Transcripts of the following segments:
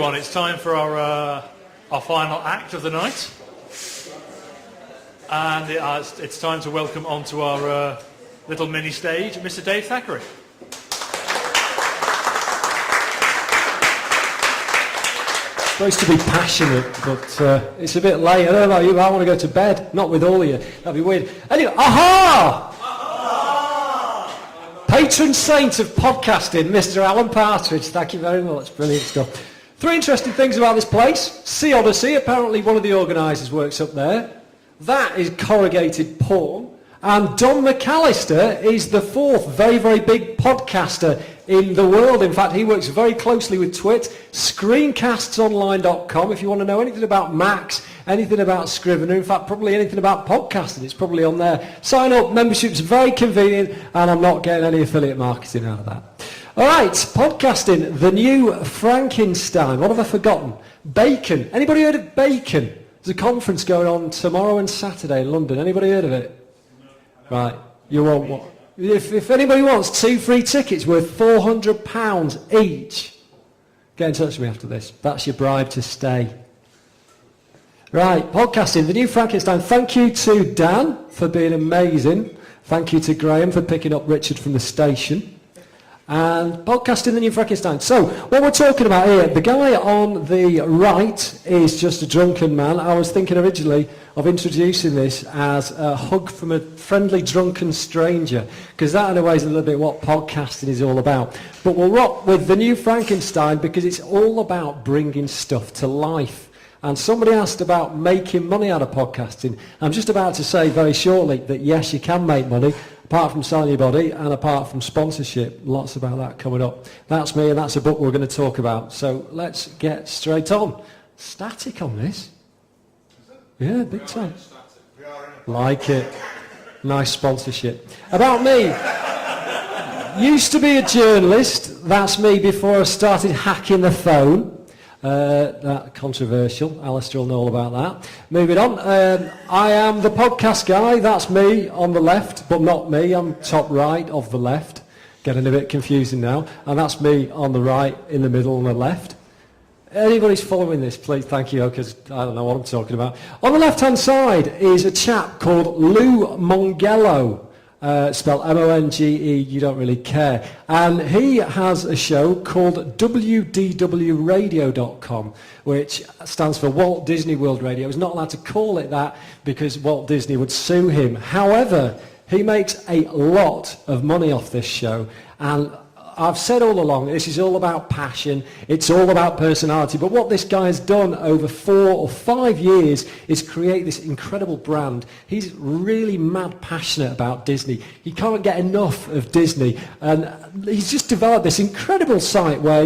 everyone, it's time for our final act of the night. And it's time to welcome onto our little mini stage Mr. Dave Thackeray. Supposed to be passionate, but it's a bit late. I don't know about you, but I want to go to bed. Not with all of you. That'd be weird. Anyway, aha! Patron saint of podcasting, Mr. Alan Partridge. Thank you very much. Brilliant stuff. 3 interesting things about this place. Sea Odyssey, apparently one of the organisers works up there. That is corrugated porn. And Don McAllister is the 4th very, very big podcaster in the world. In fact, he works very closely with Twit, screencastsonline.com. If you want to know anything about Max, anything about Scrivener, in fact, probably anything about podcasting, it's probably on there. Sign up, membership's very convenient, and I'm not getting any affiliate marketing out of that. All right, podcasting, the new Frankenstein. What have I forgotten? Bacon. Anybody heard of Bacon? There's a conference going on tomorrow and Saturday in London. Anybody heard of it? Right, you want what? If anybody wants 2 free tickets worth £400 each, get in touch with me after this. That's your bribe to stay. Right, podcasting, the new Frankenstein. Thank you to Dan for being amazing. Thank you to Graham for picking up Richard from the station. And podcasting, the new Frankenstein. So, what we're talking about here, the guy on the right is just a drunken man. I was thinking originally of introducing this as a hug from a friendly drunken stranger, because that in a way is a little bit what podcasting is all about. But we'll rock with the new Frankenstein because it's all about bringing stuff to life. And somebody asked about making money out of podcasting. I'm just about to say very shortly that yes, you can make money, apart from selling your body and apart from sponsorship. Lots about that coming up. That's me, and that's a book we're going to talk about. So let's get straight on. Static on this. Yeah, big time. Like it. Nice sponsorship. About me. Used to be a journalist. That's me before I started hacking the phone. That controversial. Alistair will know all about that. Moving on. I am the podcast guy. That's me on the left, but not me. I'm top right of the left. Getting a bit confusing now. And that's me on the right, in the middle, on the left. Anybody's following this, please, thank you, because I don't know what I'm talking about. On the left-hand side is a chap called Lou Mongello, spelled M-O-N-G-E, you don't really care. And he has a show called WDWRadio.com, which stands for Walt Disney World Radio. He's not allowed to call it that because Walt Disney would sue him. However, he makes a lot of money off this show, and I've said all along, this is all about passion, it's all about personality, but what this guy has done over 4 or 5 years is create this incredible brand. He's really mad passionate about Disney. He can't get enough of Disney, and he's just developed this incredible site where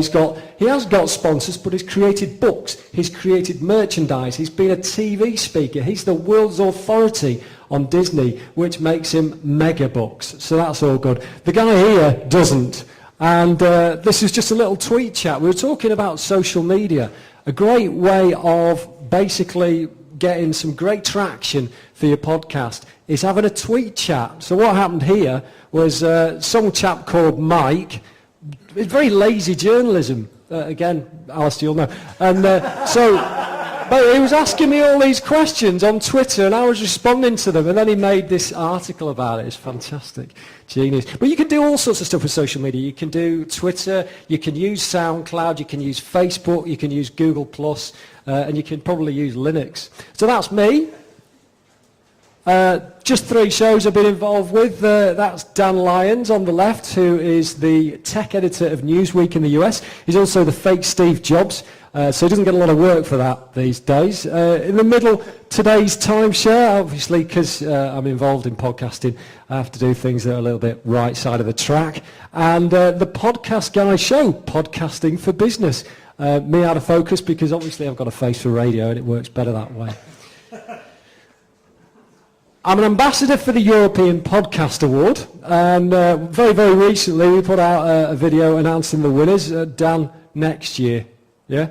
he has got sponsors, but he's created books, he's created merchandise, he's been a TV speaker, he's the world's authority on Disney, which makes him mega bucks, so that's all good. The guy here doesn't. And this is just a little tweet chat. We were talking about social media. A great way of basically getting some great traction for your podcast is having a tweet chat. So what happened here was some chap called Mike. It's very lazy journalism. Again, Alistair, you'll know. And but he was asking me all these questions on Twitter, and I was responding to them, and then he made this article about it. It's fantastic. Genius. But you can do all sorts of stuff with social media. You can do Twitter, you can use SoundCloud, you can use Facebook, you can use Google+, and you can probably use Linux. So that's me. Just 3 shows I've been involved with. That's Dan Lyons on the left, who is the tech editor of Newsweek in the US. He's also the fake Steve Jobs. So he doesn't get a lot of work for that these days. In the middle, today's timeshare, obviously, because I'm involved in podcasting, I have to do things that are a little bit right side of the track. And the Podcast Guy Show, podcasting for business. Me out of focus because obviously I've got a face for radio and it works better that way. I'm an ambassador for the European Podcast Award, and very, very recently we put out a video announcing the winners. Dan, next year, yeah?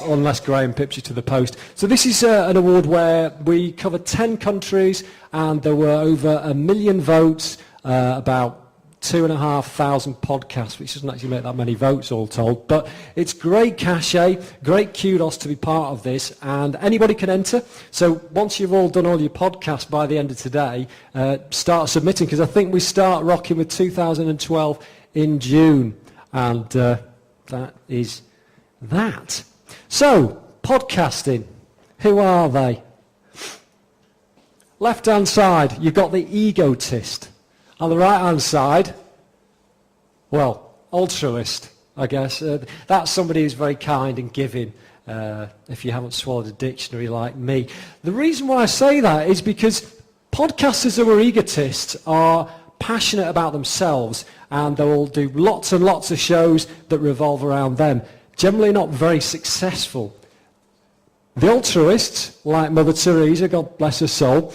Unless Graham pips you to the post. So this is an award where we cover 10 countries, and there were over 1 million votes, about 2,500 podcasts, which doesn't actually make that many votes all told, but it's great cachet, great kudos to be part of this, and anybody can enter. So once you've all done all your podcasts by the end of today, start submitting, because I think we start rocking with 2012 in June, and that is that. So, podcasting, who are they? Left-hand side, you've got the egotist. On the right-hand side, well, altruist, I guess. That's somebody who's very kind and giving, if you haven't swallowed a dictionary like me. The reason why I say that is because podcasters who are egotists are passionate about themselves, and they'll do lots and lots of shows that revolve around them. Generally not very successful. The altruists, like Mother Teresa, God bless her soul,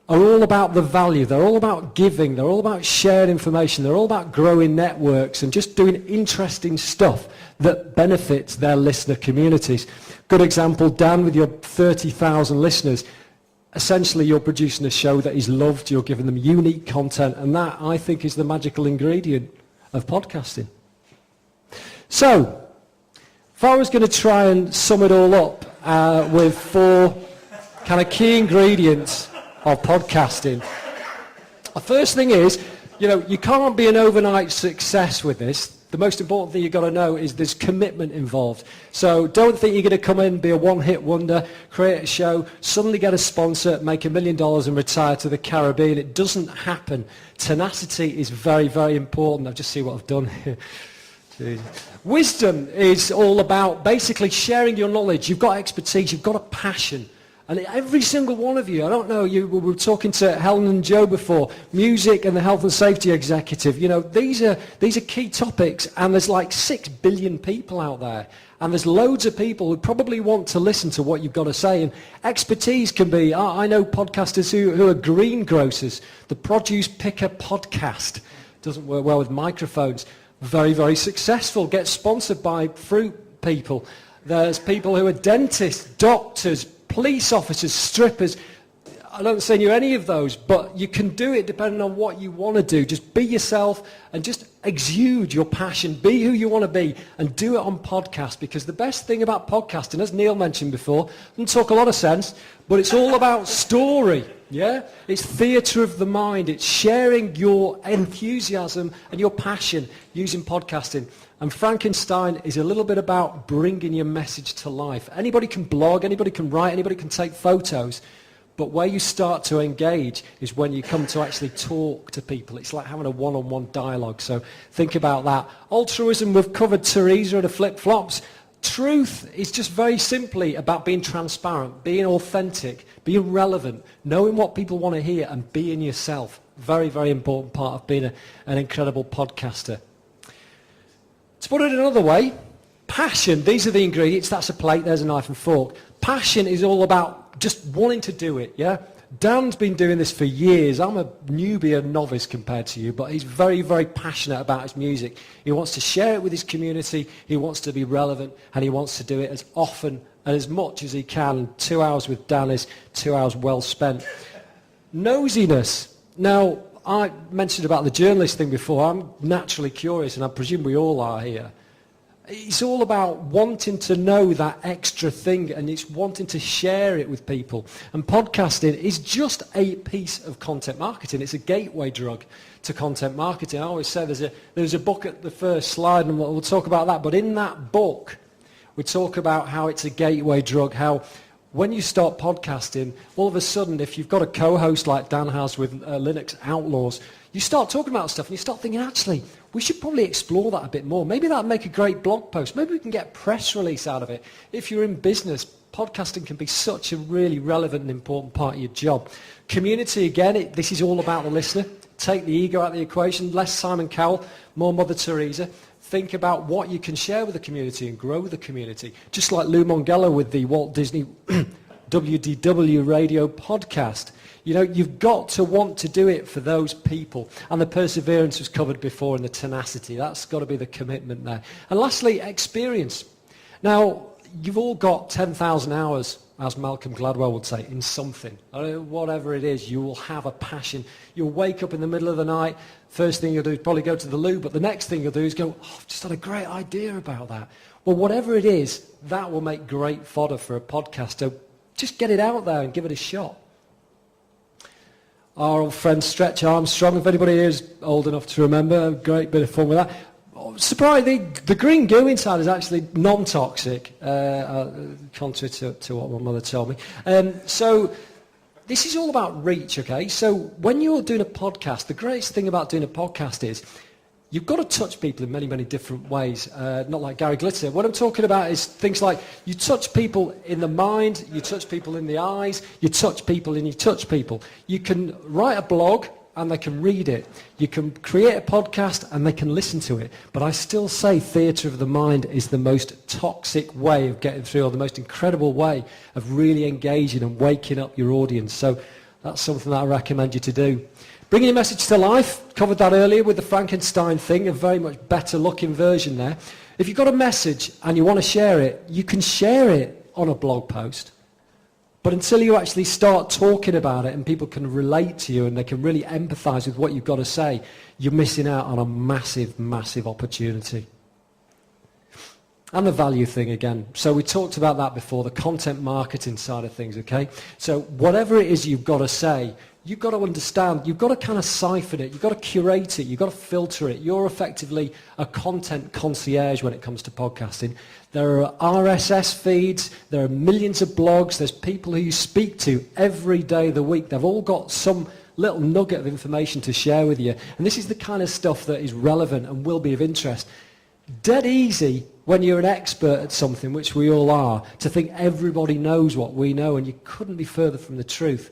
are all about the value. They're all about giving. They're all about sharing information. They're all about growing networks and just doing interesting stuff that benefits their listener communities. Good example, Dan, with your 30,000 listeners. Essentially, you're producing a show that is loved. You're giving them unique content. And that, I think, is the magical ingredient of podcasting. So, if I was going to try and sum it all up with 4 kind of key ingredients of podcasting. The first thing is, you can't be an overnight success with this. The most important thing you've got to know is there's commitment involved. So don't think you're going to come in, be a one-hit wonder, create a show, suddenly get a sponsor, make $1 million and retire to the Caribbean. It doesn't happen. Tenacity is very, very important. I'll just see what I've done here. Wisdom is all about basically sharing your knowledge. You've got expertise, you've got a passion. And every single one of you, I don't know, we were talking to Helen and Joe before, music and the health and safety executive, these are key topics, and there's like 6 billion people out there. And there's loads of people who probably want to listen to what you've got to say. And expertise can be, I know podcasters who are greengrocers. The Produce Picker podcast doesn't work well with microphones. Very, very successful. Gets sponsored by fruit people. There's people who are dentists, doctors, police officers, strippers. I don't say you're any of those, but you can do it depending on what you want to do. Just be yourself and just exude your passion. Be who you want to be and do it on podcast, because the best thing about podcasting, as Neil mentioned before, doesn't talk a lot of sense, but it's all about story. Yeah? It's theatre of the mind. It's sharing your enthusiasm and your passion using podcasting. And Frankenstein is a little bit about bringing your message to life. Anybody can blog, anybody can write, anybody can take photos. But where you start to engage is when you come to actually talk to people. It's like having a one-on-one dialogue. So think about that. Altruism, we've covered Teresa and the flip-flops. Truth is just very simply about being transparent, being authentic, being relevant, knowing what people want to hear, and being yourself. Very, very important part of being an incredible podcaster. To put it another way, passion, these are the ingredients. That's a plate, there's a knife and fork. Passion is all about just wanting to do it, yeah? Dan's been doing this for years. I'm a newbie, a novice compared to you, but he's very, very passionate about his music. He wants to share it with his community, he wants to be relevant, and he wants to do it as often and as much as he can. 2 hours with Dan is 2 hours well spent. Nosiness. Now, I mentioned about the journalist thing before. I'm naturally curious, and I presume we all are here. It's all about wanting to know that extra thing, and it's wanting to share it with people. And podcasting is just a piece of content marketing. It's a gateway drug to content marketing. I always say there's a book at the first slide, and we'll talk about that. But in that book, we talk about how it's a gateway drug, how when you start podcasting, all of a sudden, if you've got a co-host like Dan has with Linux Outlaws, you start talking about stuff and you start thinking, actually, we should probably explore that a bit more. Maybe that'd make a great blog post. Maybe we can get a press release out of it. If you're in business, podcasting can be such a really relevant and important part of your job. Community, again, this is all about the listener. Take the ego out of the equation. Less Simon Cowell, more Mother Teresa. Think about what you can share with the community and grow the community. Just like Lou Mongello with the Walt Disney WDW radio podcast. You've got to want to do it for those people. And the perseverance was covered before, and the tenacity. That's got to be the commitment there. And lastly, experience. Now, you've all got 10,000 hours as Malcolm Gladwell would say, in something. Whatever it is, you will have a passion. You'll wake up in the middle of the night, first thing you'll do is probably go to the loo, but the next thing you'll do is go, oh, I've just had a great idea about that. Well, whatever it is, that will make great fodder for a podcast. So just get it out there and give it a shot. Our old friend Stretch Armstrong, if anybody here is old enough to remember, a great bit of fun with that. Surprise, the green goo inside is actually non-toxic, contrary to what my mother told me. So this is all about reach, okay? So when you're doing a podcast, the greatest thing about doing a podcast is you've got to touch people in many, many different ways, not like Gary Glitter. What I'm talking about is things like you touch people in the mind, you touch people in the eyes, you touch people and you touch people. You can write a blog and they can read it. You can create a podcast and they can listen to it. But I still say theatre of the mind is the most toxic way of getting through, or the most incredible way of really engaging and waking up your audience. So that's something that I recommend you to do. Bringing your message to life, covered that earlier with the Frankenstein thing, a very much better looking version there. If you've got a message and you want to share it, you can share it on a blog post. But until you actually start talking about it and people can relate to you and they can really empathise with what you've got to say, you're missing out on a massive, massive opportunity. And the value thing again. So we talked about that before, the content marketing side of things, okay? So whatever it is you've got to say, you've got to understand, you've got to kind of siphon it, you've got to curate it, you've got to filter it. You're effectively a content concierge when it comes to podcasting. There are RSS feeds, there are millions of blogs, there's people who you speak to every day of the week. They've all got some little nugget of information to share with you. And this is the kind of stuff that is relevant and will be of interest. Dead easy when you're an expert at something, which we all are, to think everybody knows what we know, and you couldn't be further from the truth.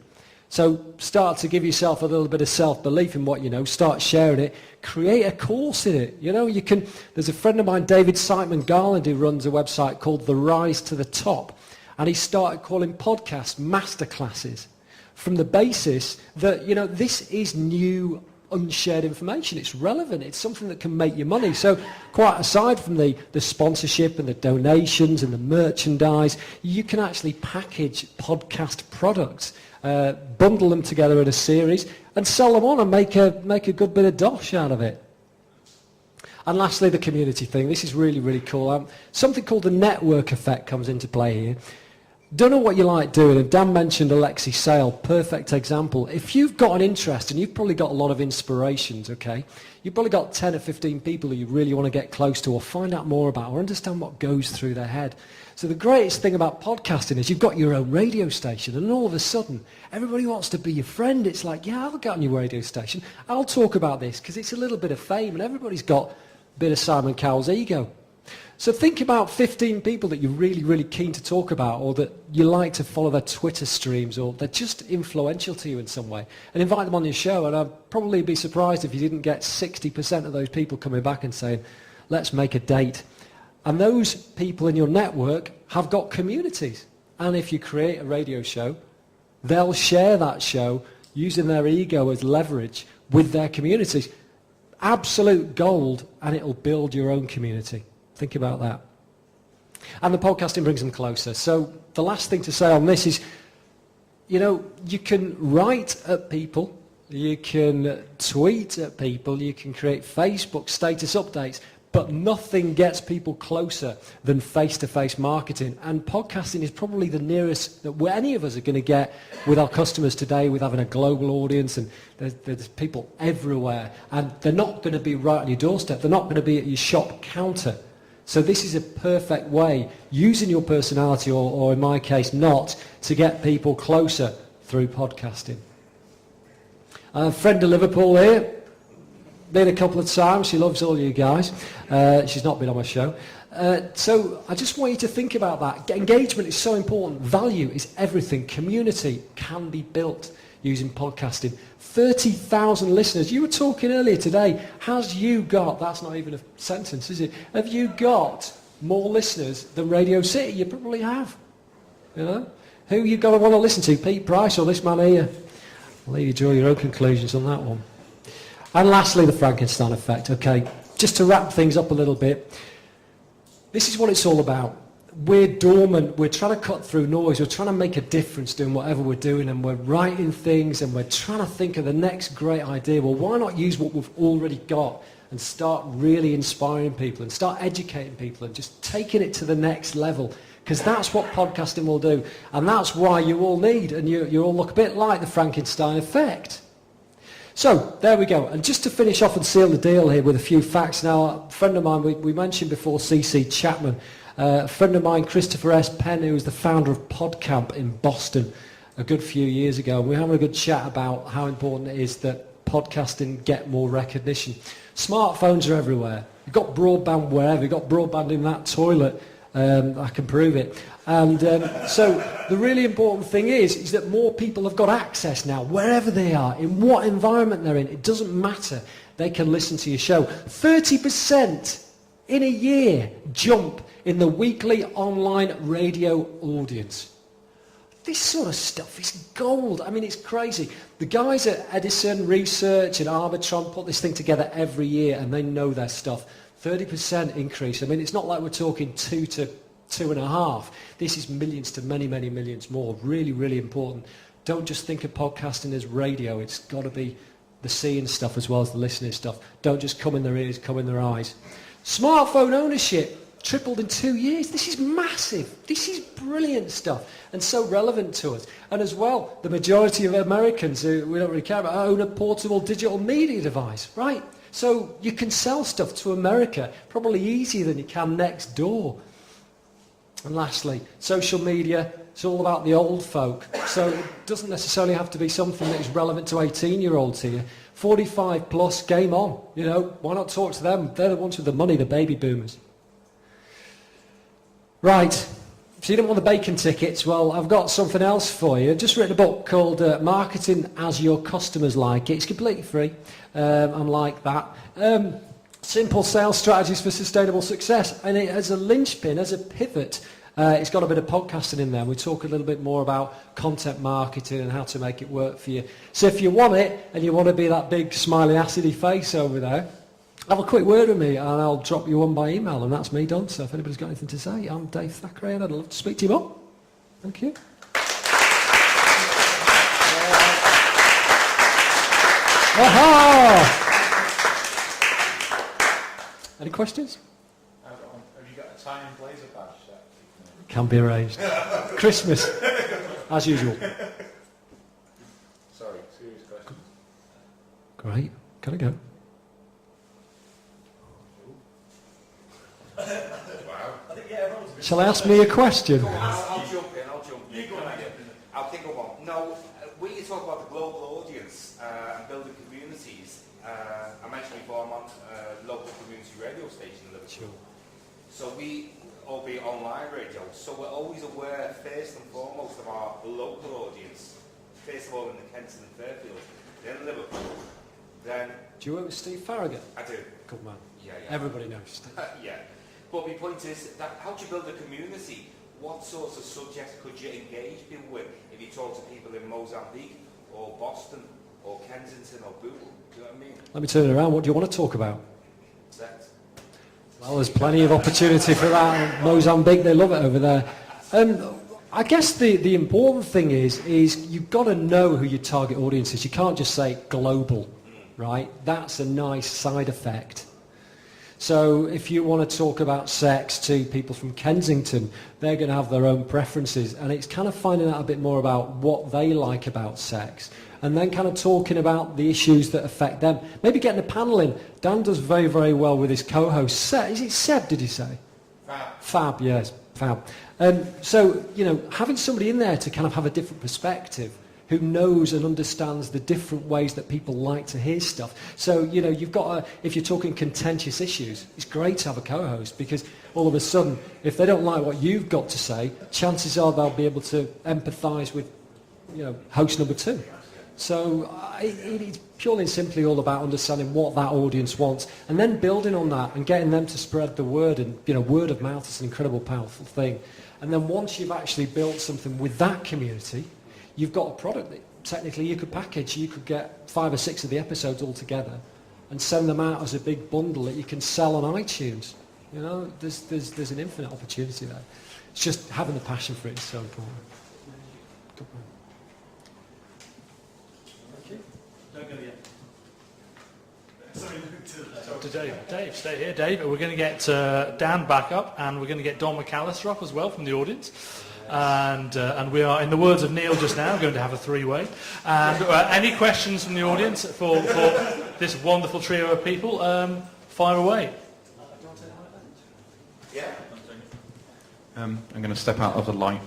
So start to give yourself a little bit of self-belief in what you know. Start sharing it. Create a course in it. You know, you can. There's a friend of mine, David Siteman Garland, who runs a website called The Rise to the Top. And he started calling podcasts masterclasses from the basis that, you know, this is new, unshared information. It's relevant. It's something that can make you money. So quite aside from the sponsorship and the donations and the merchandise, you can actually package podcast products, bundle them together in a series and sell them on and make a good bit of dosh out of it. And lastly, the community thing. This is really, really cool. Something called the network effect comes into play here. Don't know what you like doing, and Dan mentioned Alexi Sale, perfect example. If you've got an interest, and you've probably got a lot of inspirations, okay, you've probably got 10 or 15 people who you really want to get close to or find out more about or understand what goes through their head. So the greatest thing about podcasting is you've got your own radio station, and all of a sudden, everybody wants to be your friend. It's like, yeah, I'll get on your radio station. I'll talk about this, because it's a little bit of fame, and everybody's got a bit of Simon Cowell's ego. So think about 15 people that you're really, really keen to talk about, or that you like to follow their Twitter streams, or they're just influential to you in some way, and invite them on your show. And I'd probably be surprised if you didn't get 60% of those people coming back and saying, let's make a date. And those people in your network have got communities. And if you create a radio show, they'll share that show using their ego as leverage with their communities. Absolute gold, and it'll build your own community. Think about that. And the podcasting brings them closer. So the last thing to say on this is, you know, you can write at people, you can tweet at people, you can create Facebook status updates, but nothing gets people closer than face-to-face marketing. And podcasting is probably the nearest that any of us are going to get with our customers today, with having a global audience, and there's people everywhere. And they're not going to be right on your doorstep. They're not going to be at your shop counter. So this is a perfect way, using your personality, or in my case not, to get people closer through podcasting. A friend of Liverpool here, been a couple of times. She loves all you guys. She's not been on my show. So I just want you to think about that. Engagement is so important. Value is everything. Community can be built using podcasting. 30,000 listeners. You were talking earlier today. Has you got, that's not even a sentence, is it? Have you got more listeners than Radio City? You probably have. You know? Who you going to want to listen to? Pete Price or this man here? I'll leave you draw your own conclusions on that one. And lastly, the Frankenstein effect. Okay, just to wrap things up a little bit, this is what it's all about. we're dormant, we're trying to cut through noise, we're trying to make a difference doing whatever we're doing, and we're writing things and we're trying to think of the next great idea. Well, why not use what we've already got and start really inspiring people and start educating people and just taking it to the next level? Because that's what podcasting will do, and that's why you all need, and you all look a bit like the Frankenstein effect. So, there we go. And just to finish off and seal the deal here with a few facts. Now, a friend of mine, we mentioned before C.C. Chapman, a friend of mine, Christopher S. Penn, who was the founder of PodCamp in Boston a good few years ago. And we were having a good chat about how important it is that podcasting get more recognition. Smartphones are everywhere. You've got broadband wherever. You've got broadband in that toilet. I can prove it. And so the really important thing is that more people have got access now, wherever they are, in what environment they're in. It doesn't matter. They can listen to your show. 30% in a year jump in the weekly online radio audience. This sort of stuff is gold. I mean, it's crazy. The guys at Edison Research and Arbitron put this thing together every year, and they know their stuff. 30% increase. I mean, it's not like we're talking 2 to 2.5. This is millions to many, many millions more. Really, really important. Don't just think of podcasting as radio. It's got to be the seeing stuff as well as the listening stuff. Don't just come in their ears, come in their eyes. Smartphone ownership tripled in 2 years. This is massive. This is brilliant stuff and so relevant to us. And as well, the majority of Americans who we don't really care about own a portable digital media device, right? So you can sell stuff to America probably easier than you can next door. And lastly, social media, it's all about the old folk. So it doesn't necessarily have to be something that is relevant to 18-year-olds here. 45 plus, game on. You know, why not talk to them? They're the ones with the money, the baby boomers. Right, if you didn't want the bacon tickets, well, I've got something else for you. I've just written a book called Marketing as Your Customers Like It. It's completely free. I'm like that. Simple sales strategies for sustainable success. And it, as a linchpin, as a pivot, it's got a bit of podcasting in there. We talk a little bit more about content marketing and how to make it work for you. So if you want it, and you want to be that big smiley acidy face over there, have a quick word with me and I'll drop you one by email, and that's me done. So if anybody's got anything to say, I'm Dave Thackeray and I'd love to speak to you more. Thank you. Aha! Any questions? Have you got a tie and blazer badge set? Can be arranged. Christmas, as usual. Sorry, serious question. Great. Gotta go. Wow. Shall I ask me a question? I'll jump in. I'll think of one. No, when you talk about the global audience and building communities, I mentioned before I'm on a local community radio station in Liverpool. Sure. So we, albeit online radio, so we're always aware first and foremost of our local audience. First of all in the Kenton and Fairfield, then Liverpool, then... Do you work with Steve Farragut? I do. Good man. Yeah. Everybody knows Steve. Yeah. But my point is that how do you build a community? What sorts of subjects could you engage people with if you talk to people in Mozambique or Boston or Kensington or Bootle? Do you know what I mean? Let me turn it around. What do you want to talk about? Sex. Well, there's plenty of opportunity for that. Mozambique, they love it over there. I guess the important thing is you've got to know who your target audience is. You can't just say global, right? That's a nice side effect. So if you want to talk about sex to people from Kensington, they're going to have their own preferences, and it's kind of finding out a bit more about what they like about sex, and then kind of talking about the issues that affect them. Maybe getting a panel in. Dan does very, very well with his co-host. Is it Seb, did he say? Fab, yes, Fab. So, you know, having somebody in there to kind of have a different perspective, who knows and understands the different ways that people like to hear stuff. So, you know, you've got if you're talking contentious issues, it's great to have a co-host, because all of a sudden, if they don't like what you've got to say, chances are they'll be able to empathise with, you know, host number two. So it's purely and simply all about understanding what that audience wants, and then building on that and getting them to spread the word. And, you know, word of mouth is an incredible, powerful thing. And then once you've actually built something with that community, you've got a product that technically you could package. You could get 5 or 6 of the episodes all together and send them out as a big bundle that you can sell on iTunes. You know, there's an infinite opportunity there. It's just having the passion for it is so important. Good man. Thank you. Don't go yet. To Dave. Dave, stay here, Dave. We're going to get Dan back up, and we're going to get Don McAllister up as well from the audience. And we are, in the words of Neil just now, going to have a three-way. And any questions from the audience for this wonderful trio of people? Fire away. Yeah. I'm going to step out of the line.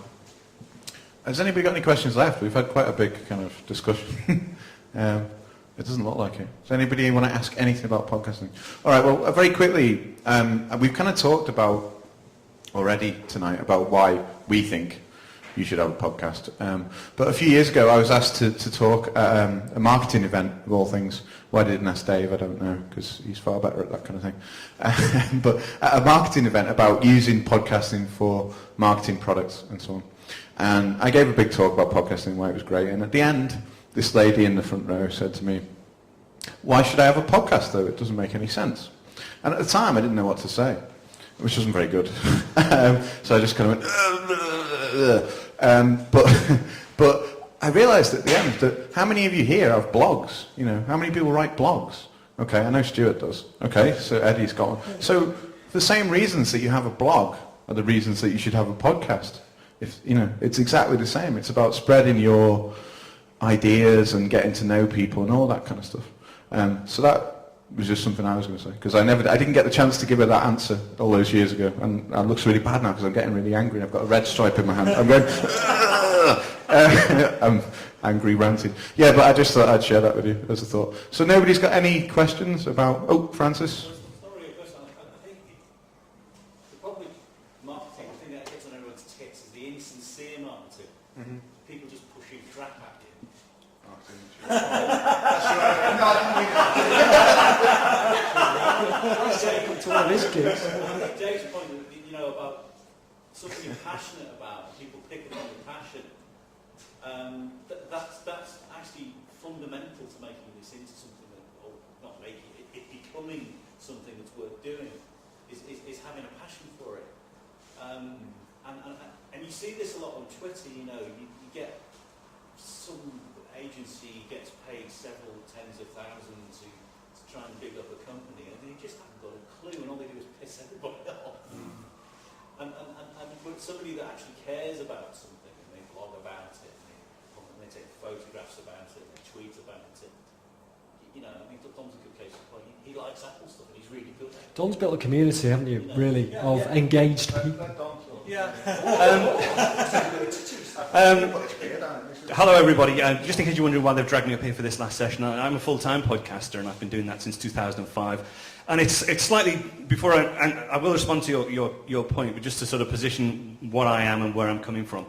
Has anybody got any questions left? We've had quite a big kind of discussion. It doesn't look like it. Does anybody want to ask anything about podcasting? All right, well, very quickly, we've kind of talked about already tonight about why we think you should have a podcast. But a few years ago, I was asked to talk at a marketing event, of all things. Why I didn't ask Dave, I don't know, because he's far better at that kind of thing. But at a marketing event about using podcasting for marketing products and so on. And I gave a big talk about podcasting, why it was great. And at the end, this lady in the front row said to me, "Why should I have a podcast though? It doesn't make any sense." And at the time I didn't know what to say, which wasn't very good. So I just kind of went, but I realised at the end that how many of you here have blogs? You know, how many people write blogs? Okay, I know Stuart does. Okay, so Eddie's got one. So the same reasons that you have a blog are the reasons that you should have a podcast. If you know, it's exactly the same. It's about spreading your ideas and getting to know people and all that kind of stuff. So that was just something I was going to say, because I didn't get the chance to give her that answer all those years ago, and it looks really bad now because I'm getting really angry. I've got a red stripe in my hand. I'm going, I'm angry, ranting. Yeah, but I just thought I'd share that with you as a thought. So nobody's got any questions about? Oh, Francis. Sorry, I think the public marketing, the thing that gets on everyone's tits is the insincere marketing. Mm-hmm. People just pushing crap at you. To one of his kids. Dave's point, you know, about something you're passionate about, people picking up your passion. That's actually fundamental to making this into something that, or not making it becoming something that's worth doing, is having a passion for it. And you see this a lot on Twitter. You know, you get some agency gets paid several tens of thousands to try and big up a company, and they just haven't got a clue, and all they do is piss everybody off. And but somebody that actually cares about something, and they blog about it, and they take photographs about it, and they tweet about it. You know, I mean, Dom's a good case in point. He likes Apple stuff, and he's really good at it. Don's built a community, haven't you, really, of engaged people. Yeah. Hello everybody, just in case you're wondering why they've dragged me up here for this last session, I'm a full-time podcaster and I've been doing that since 2005. And it's slightly, before I will respond to your point, but just to sort of position what I am and where I'm coming from.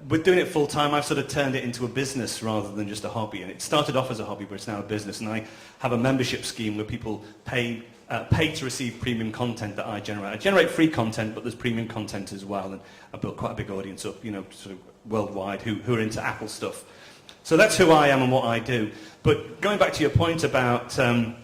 With doing it full-time, I've sort of turned it into a business rather than just a hobby. And it started off as a hobby, but it's now a business. And I have a membership scheme where people pay to receive premium content that I generate. I generate free content, but there's premium content as well. And I've built quite a big audience up, you know, sort of worldwide who are into Apple stuff. So that's who I am and what I do. But going back to your point about, and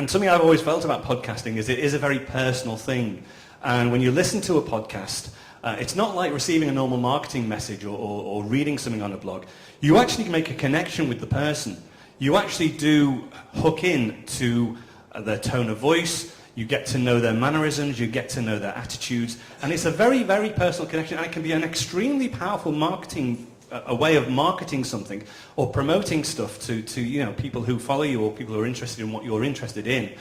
something I've always felt about podcasting is it is a very personal thing. And when you listen to a podcast, it's not like receiving a normal marketing message or reading something on a blog. You actually make a connection with the person. You actually do hook in to their tone of voice. You get to know their mannerisms, you get to know their attitudes, and it's a very, very personal connection, and it can be an extremely powerful marketing, a way of marketing something or promoting stuff to you know, people who follow you or people who are interested in what you're interested in.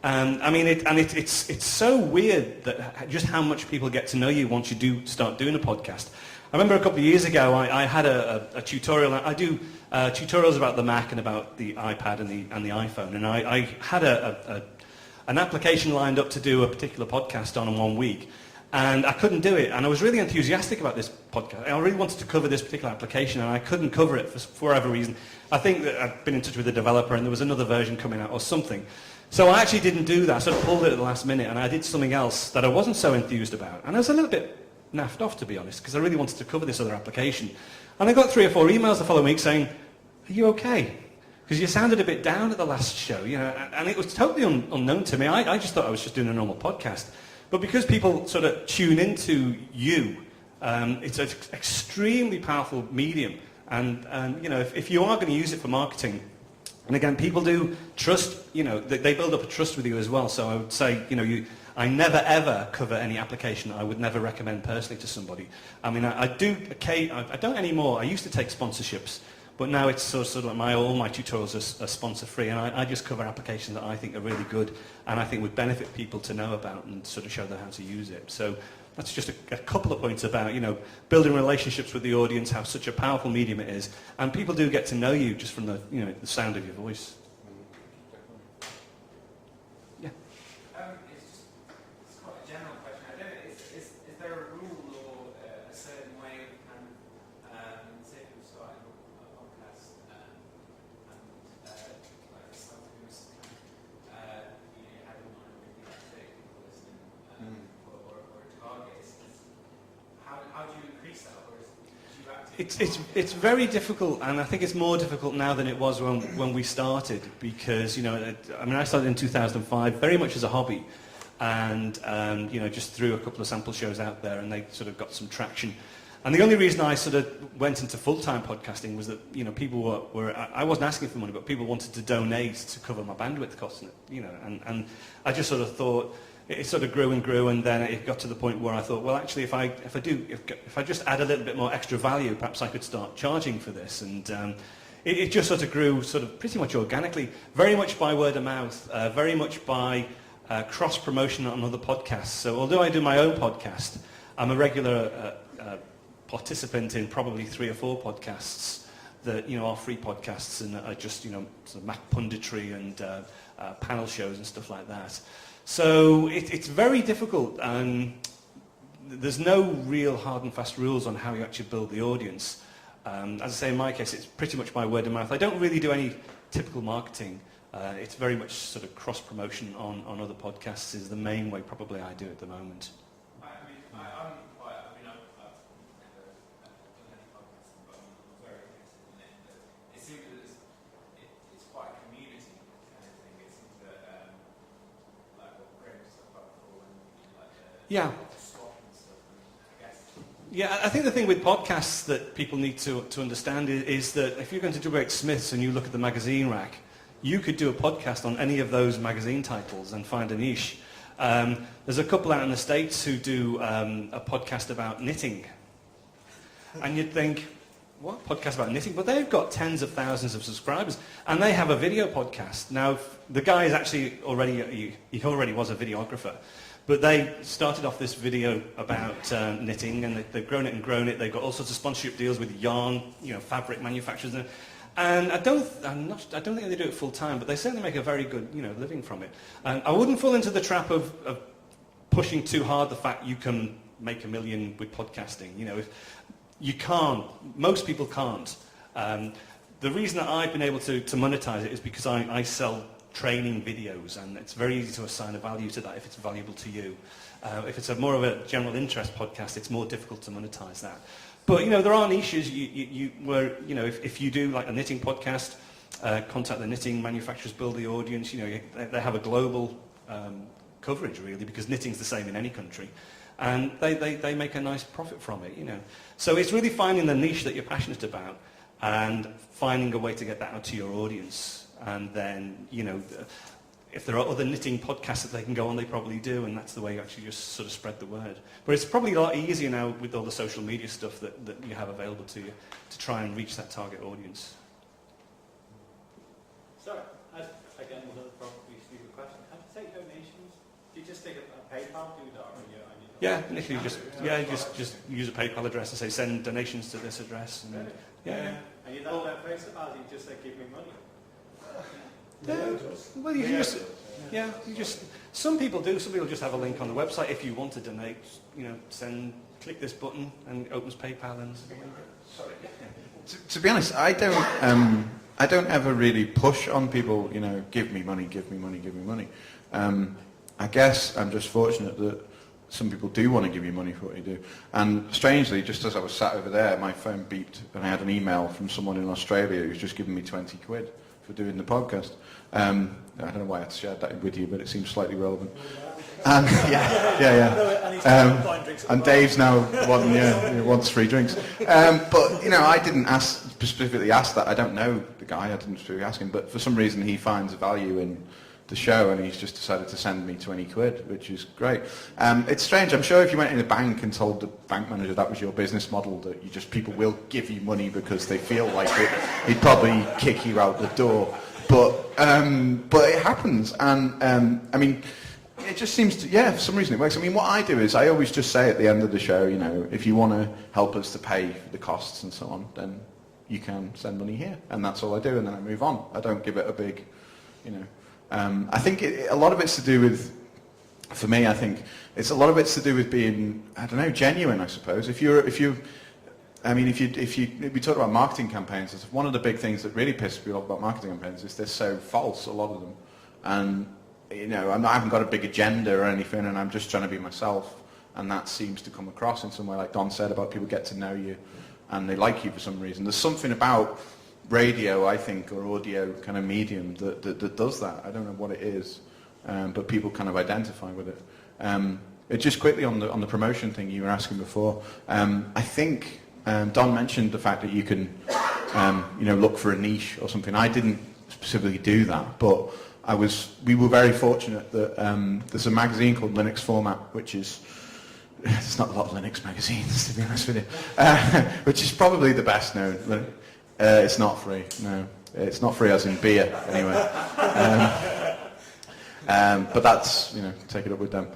I mean, it's so weird that just how much people get to know you once you do start doing a podcast. I remember a couple of years ago, I had a tutorial. I do tutorials about the Mac and about the iPad and the iPhone, and I had an application lined up to do a particular podcast on in 1 week, and I couldn't do it. And I was really enthusiastic about this podcast. I really wanted to cover this particular application, and I couldn't cover it for whatever reason. I think that I'd been in touch with the developer, and there was another version coming out or something. So I actually didn't do that. I sort of pulled it at the last minute, and I did something else that I wasn't so enthused about. And I was a little bit naffed off, to be honest, because I really wanted to cover this other application. And I got 3 or 4 emails the following week saying, "Are you okay? Because you sounded a bit down at the last show," you know, and it was totally unknown to me. I just thought I was just doing a normal podcast. But because people sort of tune into you, it's an extremely powerful medium. And you know, if you are going to use it for marketing, and again, people do trust, you know, they build up a trust with you as well. So I would say, you know, I never ever cover any application I would never recommend personally to somebody. I mean, I don't anymore. I used to take sponsorships, but now it's sort of like all my tutorials are sponsor free, and I just cover applications that I think are really good and I think would benefit people to know about and sort of show them how to use it. So that's just a couple of points about, you know, building relationships with the audience, how such a powerful medium it is, and people do get to know you just from the, you know, the sound of your voice. Yeah. It's quite a general question. I don't know, is there a rule or a certain way of kind of, say if you're starting a podcast and like someone who's kind of, you know, you had in mind maybe like 30 people listening or a target, how do you increase that? Or It's very difficult, and I think it's more difficult now than it was when we started, because, you know, I mean, I started in 2005 very much as a hobby, and you know, just threw a couple of sample shows out there, and they sort of got some traction. And the only reason I sort of went into full-time podcasting was that, you know, people were I wasn't asking for money, but people wanted to donate to cover my bandwidth costs, you know, and I just sort of thought, it sort of grew and grew, and then it got to the point where I thought, well, actually, if I just add a little bit more extra value, perhaps I could start charging for this. And it just sort of grew sort of pretty much organically, very much by word of mouth, very much by cross-promotion on other podcasts. So although I do my own podcast, I'm a regular participant in probably 3 or 4 podcasts that, you know, are free podcasts and are just, you know, sort of Mac punditry and panel shows and stuff like that. So it's very difficult, and there's no real hard and fast rules on how you actually build the audience. As I say, in my case, it's pretty much by word of mouth. I don't really do any typical marketing. It's very much sort of cross-promotion on other podcasts is the main way probably I do at the moment. Yeah. Yeah, I think the thing with podcasts that people need to understand is that if you're going to do about Smiths and you look at the magazine rack, you could do a podcast on any of those magazine titles and find a niche. There's a couple out in the States who do a podcast about knitting. And you'd think, what, podcast about knitting? But they've got tens of thousands of subscribers, and they have a video podcast. Now, the guy is actually he already was a videographer. But they started off this video about knitting, and they've grown it and grown it. They've got all sorts of sponsorship deals with yarn, you know, fabric manufacturers, and I don't think they do it full time, but they certainly make a very good, you know, living from it. And I wouldn't fall into the trap of pushing too hard the fact you can make $1 million with podcasting. You know, if you can't, most people can't. The reason that I've been able to monetize it is because I sell training videos, and it's very easy to assign a value to that if it's valuable to you. If it's more of a general interest podcast, it's more difficult to monetize that. But, you know, there are niches where, you know, if you do like a knitting podcast, contact the knitting manufacturers, build the audience, you know, they have a global coverage really, because knitting's the same in any country. And they make a nice profit from it, you know. So it's really finding the niche that you're passionate about and finding a way to get that out to your audience. And then, you know, if there are other knitting podcasts that they can go on, they probably do, and that's the way you actually just sort of spread the word. But it's probably a lot easier now with all the social media stuff that you have available to you to try and reach that target audience. So, again, another probably stupid question. How do you take donations? Do you just take a PayPal, do that, or Yeah, literally just use a PayPal address and say send donations to this address. And, really? Yeah. And you don't let face it, or do you just say give me money? Well, you just some people do. Some people just have a link on the website. If you want to donate, you know, click this button and it opens PayPal and. Sorry. To be honest, I don't ever really push on people. You know, give me money, give me money, give me money. I guess I'm just fortunate that some people do want to give you money for what you do. And strangely, just as I was sat over there, my phone beeped and I had an email from someone in Australia who's just given me 20 quid for doing the podcast. I don't know why I shared that with you, but it seems slightly relevant. And and Dave's now wants free drinks. But I didn't specifically ask that. I don't know the guy. I didn't specifically ask him. But for some reason, he finds value in the show, and he's just decided to send me 20 quid, which is great. It's strange. I'm sure if you went in a bank and told the bank manager that was your business model, that people will give you money because they feel like it, he'd probably kick you out the door. But it happens, and it just seems to, for some reason it works. What I do is I always just say at the end of the show, if you want to help us to pay for the costs and so on, then you can send money here, and that's all I do, and then I move on. I don't give it a big, I think a lot of it's to do with, for me, I think a lot of it's to do with being, genuine, I suppose. If we talk about marketing campaigns, it's one of the big things that really pisses me off about marketing campaigns is they're so false, a lot of them. And, I haven't got a big agenda or anything, and I'm just trying to be myself. And that seems to come across in some way, like Don said, about people get to know you and they like you for some reason. There's something about radio, I think, or audio kind of medium that does that. I don't know what it is, but people kind of identify with it. Just quickly on the promotion thing you were asking before, I think Don mentioned the fact that you can look for a niche or something. I didn't specifically do that, but we were very fortunate that there's a magazine called Linux Format, which is, there's not a lot of Linux magazines, to be honest with you, which is probably the best known. It's not free, no. It's not free as in beer, anyway. But that's, take it up with them.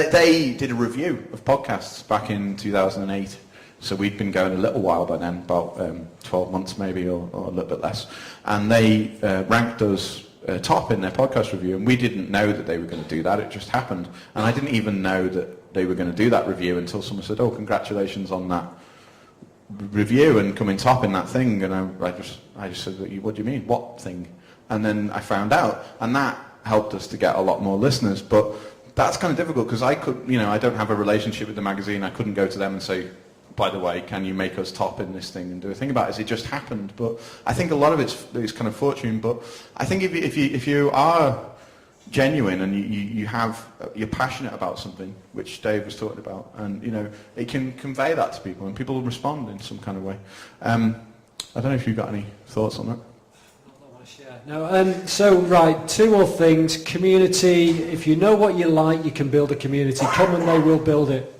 They did a review of podcasts back in 2008. So we'd been going a little while by then, about 12 months maybe, or a little bit less. And they ranked us top in their podcast review, and we didn't know that they were going to do that. It just happened. And I didn't even know that they were going to do that review until someone said, congratulations on that review and coming top in that thing. And I just said, what do you mean? What thing? And then I found out, and that helped us to get a lot more listeners. But that's kind of difficult because I don't have a relationship with the magazine. I couldn't go to them and say, by the way, can you make us top in this thing and do a thing about it? It just happened. But I think a lot of it's kind of fortune. But I think if you are genuine and you're passionate about something, which Dave was talking about, and it can convey that to people, and people will respond in some kind of way. I don't know if you've got any thoughts on that. No, two more things. Community. If you know what you like, you can build a community. Come and they will build it.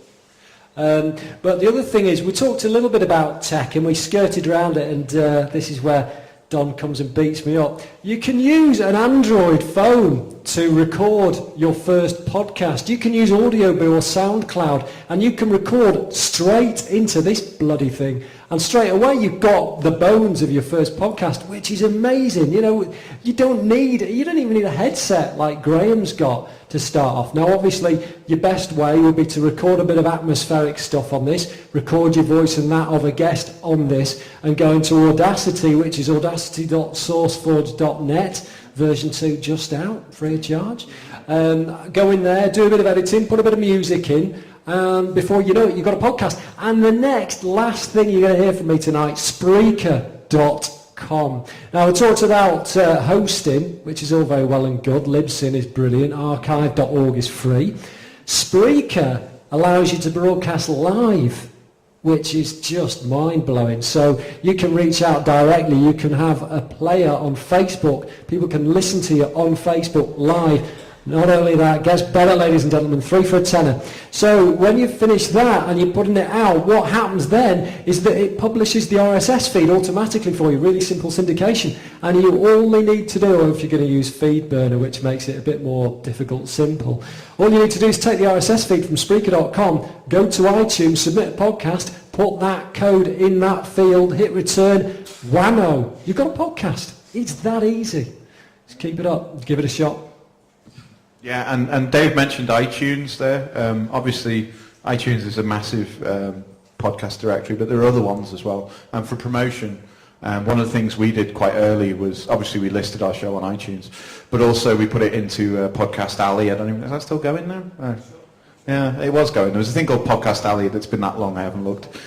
But the other thing is, we talked a little bit about tech and we skirted around it, and this is where Don comes and beats me up. You can use an Android phone to record your first podcast. You can use Audioboo or SoundCloud, and you can record straight into this bloody thing. And straight away you've got the bones of your first podcast, which is amazing. You don't even need a headset like Graham's got to start off. Now obviously your best way would be to record a bit of atmospheric stuff on this, record your voice and that of a guest on this, and go into Audacity, which is audacity.sourceforge.net, version 2 just out, free of charge. Go in there, do a bit of editing, put a bit of music in, before you know it, you've got a podcast. And the last thing you're going to hear from me tonight, Spreaker.com. Now, I talked about hosting, which is all very well and good. Libsyn is brilliant. Archive.org is free. Spreaker allows you to broadcast live, which is just mind-blowing. So you can reach out directly. You can have a player on Facebook. People can listen to you on Facebook live. Not only that, gets better, ladies and gentlemen, 3 for a tenner. So when you finish that and you're putting it out, what happens then is that it publishes the RSS feed automatically for you, really simple syndication. And you only need to do, if you're going to use FeedBurner, which makes it a bit more difficult, simple, all you need to do is take the RSS feed from Spreaker.com, go to iTunes, submit a podcast, put that code in that field, hit return, whammo, you've got a podcast. It's that easy. Just keep it up, give it a shot. Yeah, and Dave mentioned iTunes there. Obviously, iTunes is a massive podcast directory, but there are other ones as well. And for promotion, one of the things we did quite early was, obviously we listed our show on iTunes, but also we put it into Podcast Alley. I don't even, is that still going now? Yeah, it was going. There was a thing called Podcast Alley that's been that long, I haven't looked.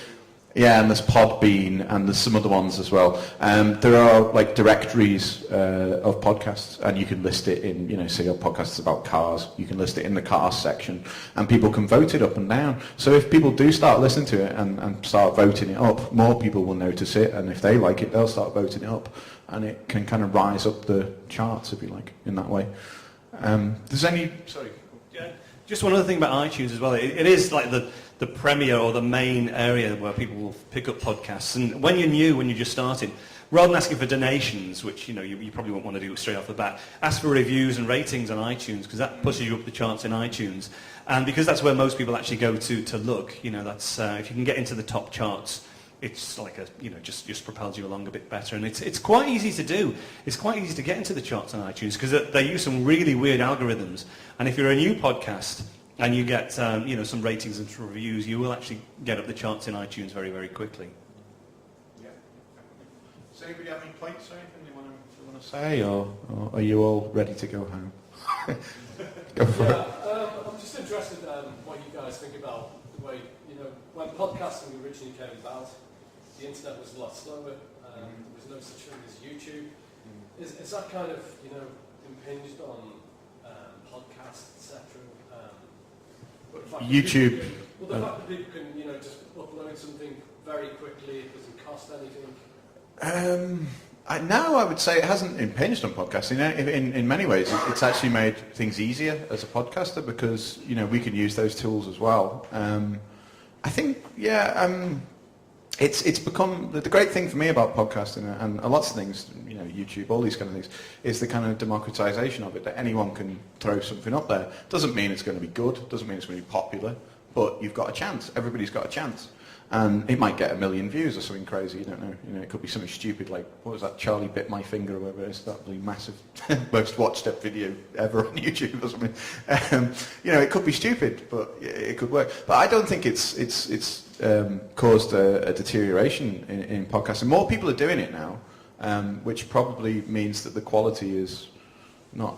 Yeah, and there's Podbean, and there's some other ones as well. There are like directories of podcasts, and you can list it in, you know, say your podcast is about cars, you can list it in the cars section, and people can vote it up and down. So if people do start listening to it and start voting it up, more people will notice it, and if they like it, they'll start voting it up, and it can kind of rise up the charts, if you like, in that way. Does any... Sorry. Yeah, just one other thing about iTunes as well. It is like the premier or the main area where people will pick up podcasts. And when you're new, when you're just starting, rather than asking for donations, which you probably won't want to do straight off the bat, ask for reviews and ratings on iTunes, because that pushes you up the charts in iTunes. And because that's where most people actually go to look, that's if you can get into the top charts, it's like just propels you along a bit better. And it's quite easy to do. It's quite easy to get into the charts on iTunes because they use some really weird algorithms. And if you're a new podcast and you get some ratings and some reviews, you will actually get up the charts in iTunes very, very quickly. Yeah. Does anybody have any points or anything they want to say, or are you all ready to go home? Go for it. I'm just interested in what you guys think about the way, when podcasting originally came about, the internet was a lot slower, there was no such thing as YouTube. Is that kind of, impinged on podcasts, etc.? YouTube. The fact that people can, just upload something very quickly, it doesn't cost anything. No, I would say it hasn't impinged on podcasting. In many ways, it's actually made things easier as a podcaster because we can use those tools as well. I think, it's become the great thing for me about podcasting and lots of things, YouTube, all these kind of things, is the kind of democratization of it, that anyone can throw something up there. Doesn't mean it's going to be good, doesn't mean it's going to be popular, but you've got a chance. Everybody's got a chance. And it might get 1 million views or something crazy, you don't know. It could be something stupid like, what was that, Charlie bit my finger or whatever it is, that really massive, most watched up video ever on YouTube or something. It could be stupid, but it could work. But I don't think it's caused a deterioration in podcasting. More people are doing it now, which probably means that the quality is not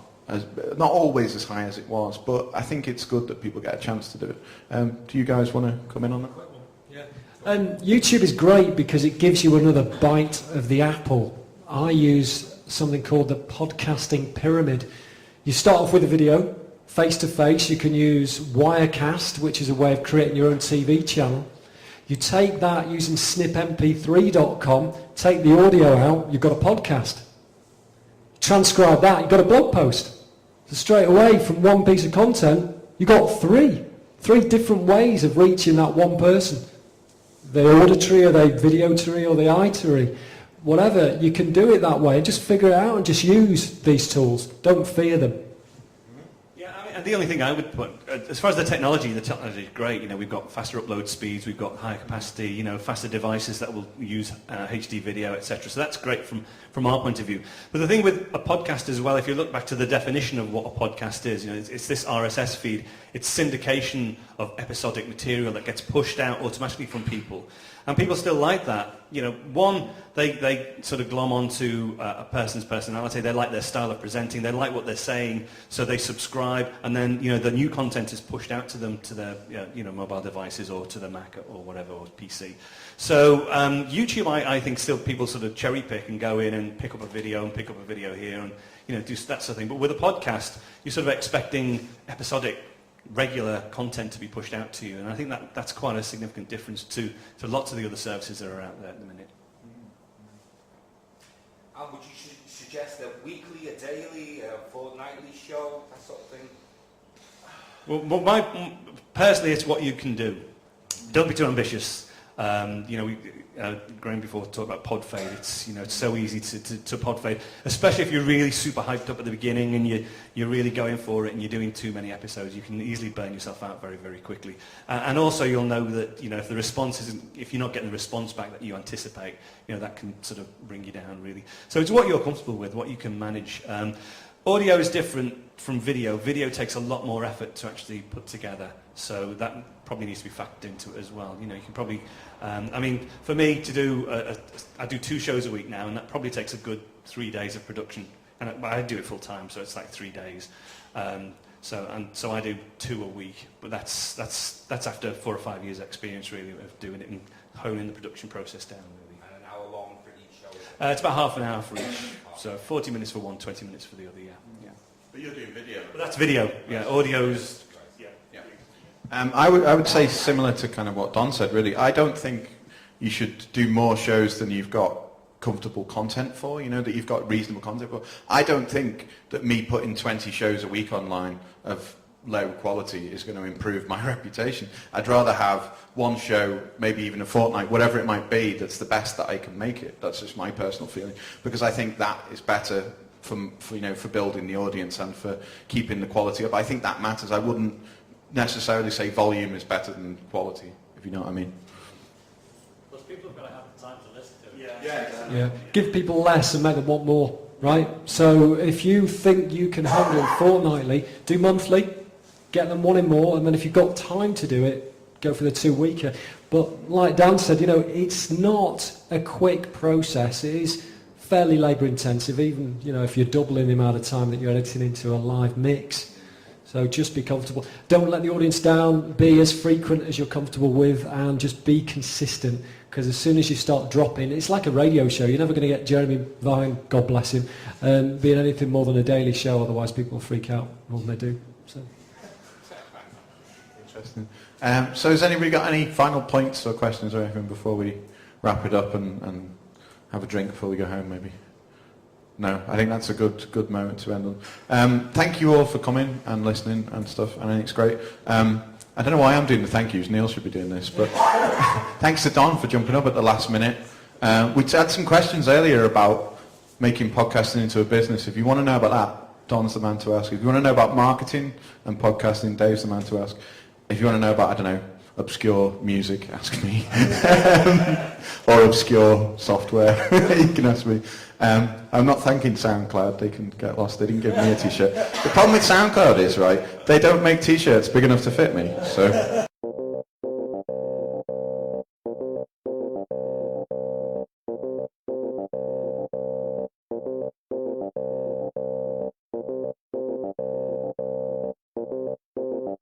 always as high as it was. But I think it's good that people get a chance to do it. Do you guys want to come in on that? Yeah. And YouTube is great because it gives you another bite of the apple. I use something called the podcasting pyramid. You start off with a video, face-to-face. You can use Wirecast, which is a way of creating your own TV channel. You take that using snipmp3.com, take the audio out, you've got a podcast. Transcribe that, you've got a blog post. So straight away from one piece of content, you've got three different ways of reaching that one person. The auditory or the videotory or the eye-tory. Whatever, you can do it that way. Just figure it out and just use these tools. Don't fear them. And the only thing I would put, as far as the technology is great. We've got faster upload speeds, we've got higher capacity, faster devices that will use HD video, etc. So that's great from our point of view. But the thing with a podcast as well, if you look back to the definition of what a podcast is, it's this RSS feed. It's syndication of episodic material that gets pushed out automatically from people. And people still like that. One, they sort of glom onto a person's personality. They like their style of presenting. They like what they're saying, so they subscribe. And then, the new content is pushed out to them to their, mobile devices or to the Mac or whatever, or PC. So YouTube, I think still people sort of cherry pick and go in and pick up a video and pick up a video here and, do that sort of thing. But with a podcast, you're sort of expecting episodic regular content to be pushed out to you, and I think that's quite a significant difference to lots of the other services that are out there at the minute. And would you suggest a weekly, a daily, a fortnightly show, that sort of thing? Well, personally, it's what you can do. Don't be too ambitious. Graham before talked about pod fade. It's so easy to pod fade, especially if you're really super hyped up at the beginning and you're really going for it and you're doing too many episodes. You can easily burn yourself out very, very quickly. And also you'll know that if the response if you're not getting the response back that you anticipate, that can sort of bring you down really. So it's what you're comfortable with, what you can manage. Audio is different from video. Video takes a lot more effort to actually put together, so that probably needs to be factored into it as well. You can probably, for me to do, I do 2 shows a week now, and that probably takes a good 3 days of production, and I do it full time, so it's like 3 days. So I do 2 a week, but that's after 4 or 5 years experience really of doing it and honing the production process down, really. And an hour long for each show. It's about half an hour for each. So 40 minutes for one, 20 minutes for the other, yeah. But you're doing video. But that's video, yeah. Audio's... Yeah. I would say similar to kind of what Don said, really. I don't think you should do more shows than you've got comfortable content for, that you've got reasonable content for. I don't think that me putting 20 shows a week online of low quality is going to improve my reputation. I'd rather have one show, maybe even a fortnight, whatever it might be, that's the best that I can make it. That's just my personal feeling, because I think that is better for building the audience and for keeping the quality up. I think that matters. I wouldn't necessarily say volume is better than quality, if you know what I mean. Because people have got to have the time to listen to it. Yeah. Give people less and make them want more, right? So if you think you can handle fortnightly, do monthly, get them wanting more, and then if you've got time to do it, go for the 2-weeker. But like Dan said, it's not a quick process. It is fairly labour intensive, even if you're doubling the amount of time that you're editing into a live mix. So just be comfortable. Don't let the audience down. Be as frequent as you're comfortable with, and just be consistent. Because as soon as you start dropping, it's like a radio show. You're never going to get Jeremy Vine, God bless him, being anything more than a daily show. Otherwise, people will freak out more than they do. So. Interesting. So has anybody got any final points or questions or anything before we wrap it up and have a drink before we go home, maybe? No, I think that's a good moment to end on. Thank you all for coming and listening and stuff, and I think it's great. I don't know why I'm doing the thank yous, Neil should be doing this, but thanks to Don for jumping up at the last minute. We had some questions earlier about making podcasting into a business. If you want to know about that, Don's the man to ask. If you want to know about marketing and podcasting, Dave's the man to ask. If you want to know about, obscure music, ask me. Or obscure software, you can ask me. I'm not thanking SoundCloud, they can get lost, they didn't give me a t-shirt. The problem with SoundCloud is, right, they don't make t-shirts big enough to fit me, so